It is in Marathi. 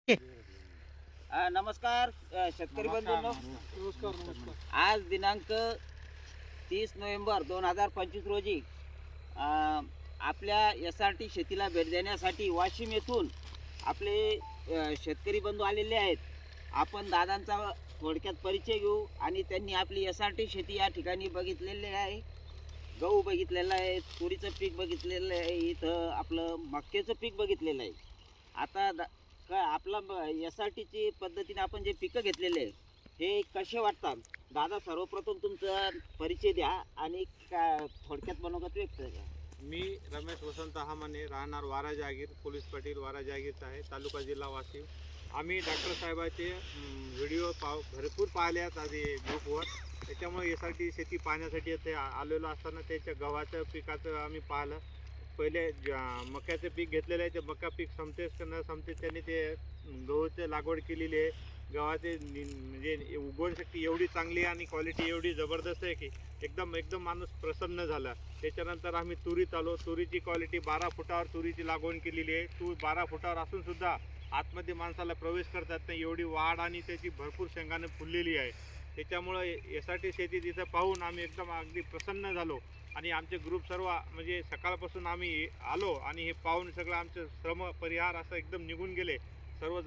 नमस्कार शेतकरी बंधूंनो. नमस्कार. आज दिनांक 30 नोव्हेंबर 2025 रोजी आपल्या SRT शेतीला भेट देण्यासाठी वाशिम येथून आपले शेतकरी बंधू आलेले आहेत. आपण दादांचा थोडक्यात परिचय घेऊ आणि त्यांनी आपली SRT शेती या ठिकाणी बघितलेली आहे. गहू बघितलेला आहे, तुरीचं पीक बघितलेलं आहे, इथं आपलं मक्याचं पीक बघितलेलं आहे. आता काय आपला SRTची पद्धतीने आपण जे पिकं घेतलेले आहे हे कसे वाटतात? दादा, सर्वप्रथम तुमचा परिचय द्या आणि थोडक्यात मनोगत व्यक्त करा. मी रमेश वसंत हामाने, राहणार वारा जहागीर, पोलीस पाटील वारा जहागीरचा आहे, तालुका जिल्हा वाशिम. आम्ही डॉक्टर साहेबाचे व्हिडिओ भरपूर पाहिल्यात आधी ग्रुपवर. त्याच्यामुळे SRT शेती पाहण्यासाठी इथे आलेलो असताना त्याच्या गव्हाचं पिकाचं आम्ही पाहिलं. पहिले मक्याचं पीक घेतलेलं आहे. ते मका पीक संपतेच न संपतेच त्यांनी ते गहूची लागवड केलेली आहे. गव्हाचे म्हणजे उगवण शक्ती एवढी चांगली आहे आणि क्वालिटी एवढी जबरदस्त आहे की एकदम माणूस प्रसन्न झाला. त्याच्यानंतर आम्ही तुरीत आलो. तुरीची क्वालिटी 12 फुटावर तुरीची लागवड केलेली आहे. तूर 12 फुटावर असूनसुद्धा आतमध्ये माणसाला प्रवेश करतात नाही एवढी वाढ आणि त्याची भरपूर शेंगाने फुललेली आहे. त्याच्यामुळं SRT शेती तिथं पाहून आम्ही अगदी प्रसन्न झालो आणि आमचे ग्रुप सर्व म्हणजे सकाळपासून आम्ही आलो आणि हे पाहून सगळं आमचं श्रम परिहार असं एकदम निघून गेले सर्व.